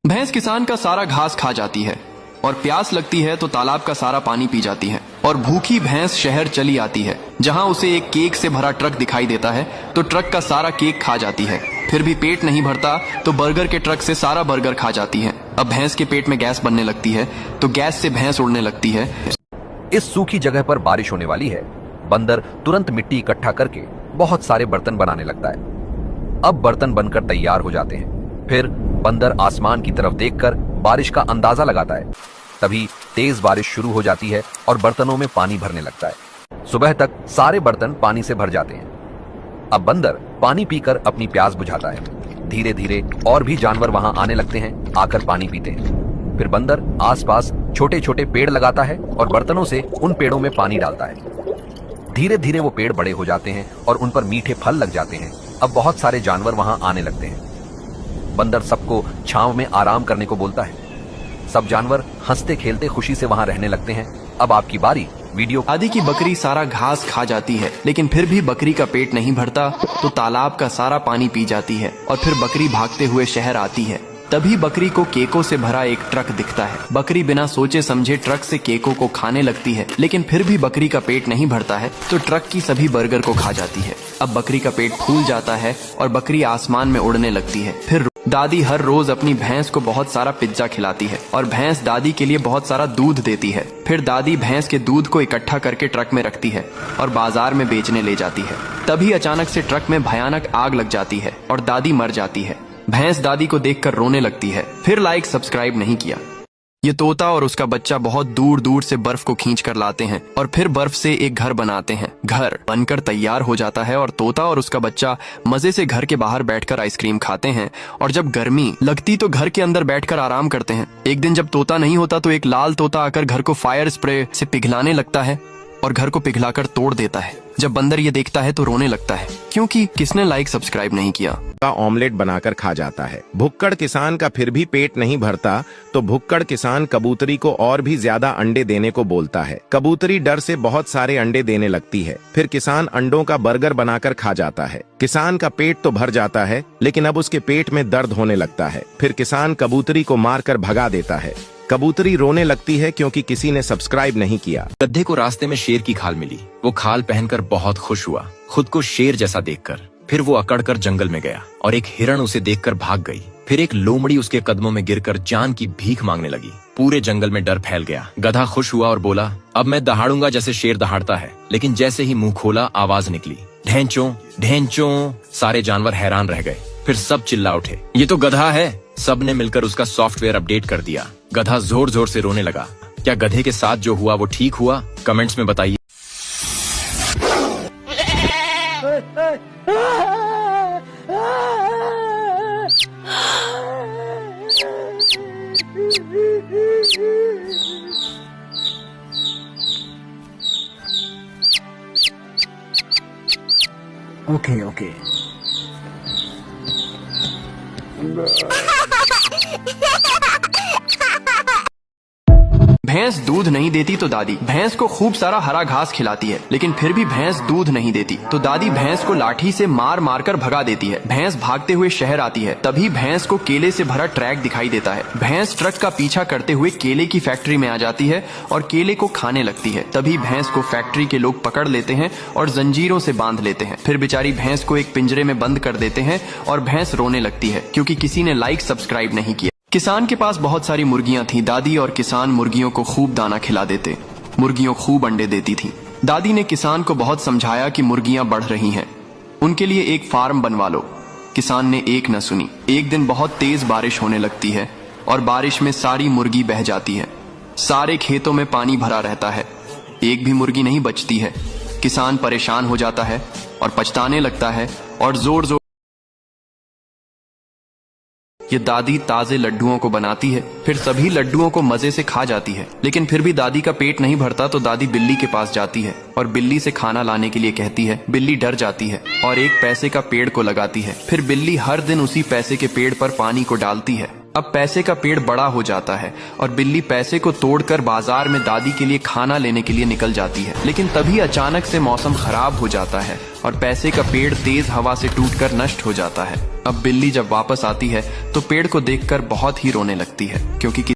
भैंस किसान का सारा घास खा जाती है और प्यास लगती है तो तालाब का सारा पानी पी जाती है। और भूखी भैंस शहर चली आती है, जहां उसे एक केक से भरा ट्रक दिखाई देता है तो ट्रक का सारा केक खा जाती है। फिर भी पेट नहीं भरता तो बर्गर के ट्रक से सारा बर्गर खा जाती है। अब भैंस के पेट में गैस बनने लगती है तो गैस से भैंस उड़ने लगती है। इस सूखी जगह पर बारिश होने वाली है। बंदर तुरंत मिट्टी इकट्ठा करके बहुत सारे बर्तन बनाने लगता है। अब बर्तन बनकर तैयार हो जाते हैं। फिर बंदर आसमान की तरफ देखकर बारिश का अंदाजा लगाता है। तभी तेज बारिश शुरू हो जाती है और बर्तनों में पानी भरने लगता है। सुबह तक सारे बर्तन पानी से भर जाते हैं। अब बंदर पानी पीकर अपनी प्यास बुझाता है। धीरे धीरे और भी जानवर वहां आने लगते हैं, आकर पानी पीते हैं। फिर बंदर आसपास छोटे छोटे पेड़ लगाता है और बर्तनों से उन पेड़ों में पानी डालता है। धीरे धीरे वो पेड़ बड़े हो जाते हैं और उन पर मीठे फल लग जाते हैं। अब बहुत सारे जानवर वहां आने लगते हैं। बंदर सबको छांव में आराम करने को बोलता है। सब जानवर हंसते खेलते खुशी से वहां रहने लगते हैं। अब आपकी बारी। वीडियो। दादी की बकरी सारा घास खा जाती है, लेकिन फिर भी बकरी का पेट नहीं भरता तो तालाब का सारा पानी पी जाती है और फिर बकरी भागते हुए शहर आती है। तभी बकरी को केकों से भरा एक ट्रक दिखता है। बकरी बिना सोचे समझे ट्रक से केकों को खाने लगती है, लेकिन फिर भी बकरी का पेट नहीं भरता है तो ट्रक की सभी बर्गर को खा जाती है। अब बकरी का पेट फूल जाता है और बकरी आसमान में उड़ने लगती है। फिर दादी हर रोज अपनी भैंस को बहुत सारा पिज्जा खिलाती है और भैंस दादी के लिए बहुत सारा दूध देती है। फिर दादी भैंस के दूध को इकट्ठा करके ट्रक में रखती है और बाजार में बेचने ले जाती है। तभी अचानक से ट्रक में भयानक आग लग जाती है और दादी मर जाती है। भैंस दादी को देखकर रोने लगती है। फिर लाइक सब्सक्राइब नहीं किया। ये तोता और उसका बच्चा बहुत दूर दूर से बर्फ को खींच कर लाते हैं और फिर बर्फ से एक घर बनाते हैं। घर बनकर तैयार हो जाता है और तोता और उसका बच्चा मजे से घर के बाहर बैठकर आइसक्रीम खाते हैं। और जब गर्मी लगती तो घर के अंदर बैठकर आराम करते हैं। एक दिन जब तोता नहीं होता तो एक लाल तोता आकर घर को फायर स्प्रे से पिघलाने लगता है और घर को पिघलाकर तोड़ देता है। जब बंदर ये देखता है तो रोने लगता है, क्योंकि किसने लाइक सब्सक्राइब नहीं किया। का ऑमलेट बनाकर खा जाता है। भुक्कड़ किसान का फिर भी पेट नहीं भरता तो भुक्कड़ किसान कबूतरी को और भी ज्यादा अंडे देने को बोलता है। कबूतरी डर से बहुत सारे अंडे देने लगती है। फिर किसान अंडों का बर्गर बनाकर खा जाता है। किसान का पेट तो भर जाता है, लेकिन अब उसके पेट में दर्द होने लगता है। फिर किसान कबूतरी को मारकर भगा देता है। कबूतरी रोने लगती है क्योंकि किसी ने सब्सक्राइब नहीं किया। गधे को रास्ते में शेर की खाल मिली। वो खाल पहनकर बहुत खुश हुआ, खुद को शेर जैसा देखकर। फिर वो अकड़कर जंगल में गया और एक हिरण उसे देखकर भाग गई। फिर एक लोमड़ी उसके कदमों में गिरकर जान की भीख मांगने लगी। पूरे जंगल में डर फैल गया। गधा खुश हुआ और बोला, अब मैं दहाड़ूंगा जैसे शेर दहाड़ता है। लेकिन जैसे ही मुंह खोला आवाज निकली, ढेंचों ढेंचों। सारे जानवर हैरान रह गए। फिर सब चिल्ला उठे, ये तो गधा है। सब ने मिलकर उसका सॉफ्टवेयर अपडेट कर दिया। गधा जोर जोर से रोने लगा। क्या गधे के साथ जो हुआ वो ठीक हुआ? कमेंट्स में बताइए। Okay okay. भैंस दूध नहीं देती तो दादी भैंस को खूब सारा हरा घास खिलाती है, लेकिन फिर भी भैंस दूध नहीं देती तो दादी भैंस को लाठी से मार मार कर भगा देती है। भैंस भागते हुए शहर आती है। तभी भैंस को केले से भरा ट्रैक दिखाई देता है। भैंस ट्रक का पीछा करते हुए केले की फैक्ट्री में आ जाती है और केले को खाने लगती है। तभी भैंस को फैक्ट्री के लोग पकड़ लेते हैं और जंजीरों से बांध लेते हैं। फिर बेचारी भैंस को एक पिंजरे में बंद कर देते हैं और भैंस रोने लगती है क्योंकि किसी ने लाइक सब्सक्राइब नहीं किया। किसान के पास बहुत सारी मुर्गियां थीं। दादी और किसान मुर्गियों को खूब दाना खिला देते। मुर्गियों खूब अंडे देती थीं। दादी ने किसान को बहुत समझाया कि मुर्गियां बढ़ रही हैं, उनके लिए एक फार्म बनवा लो। किसान ने एक न सुनी। एक दिन बहुत तेज बारिश होने लगती है और बारिश में सारी मुर्गी बह जाती है। सारे खेतों में पानी भरा रहता है, एक भी मुर्गी नहीं बचती है। किसान परेशान हो जाता है और पछताने लगता है और जोर जोर ये दादी ताजे लड्डुओं को बनाती है। फिर सभी लड्डुओं को मजे से खा जाती है, लेकिन फिर भी दादी का पेट नहीं भरता तो दादी बिल्ली के पास जाती है और बिल्ली से खाना लाने के लिए कहती है। बिल्ली डर जाती है और एक पैसे का पेड़ को लगाती है। फिर बिल्ली हर दिन उसी पैसे के पेड़ पर पानी को डालती है अब पैसे का पेड़ बड़ा हो जाता है और बिल्ली पैसे को तोड़कर बाजार में दादी के लिए खाना लेने के लिए निकल जाती है। लेकिन तभी अचानक से मौसम खराब हो जाता है और पैसे का पेड़ तेज हवा से टूटकर नष्ट हो जाता है। अब बिल्ली जब वापस आती है तो पेड़ को देखकर बहुत ही रोने लगती है, क्योंकि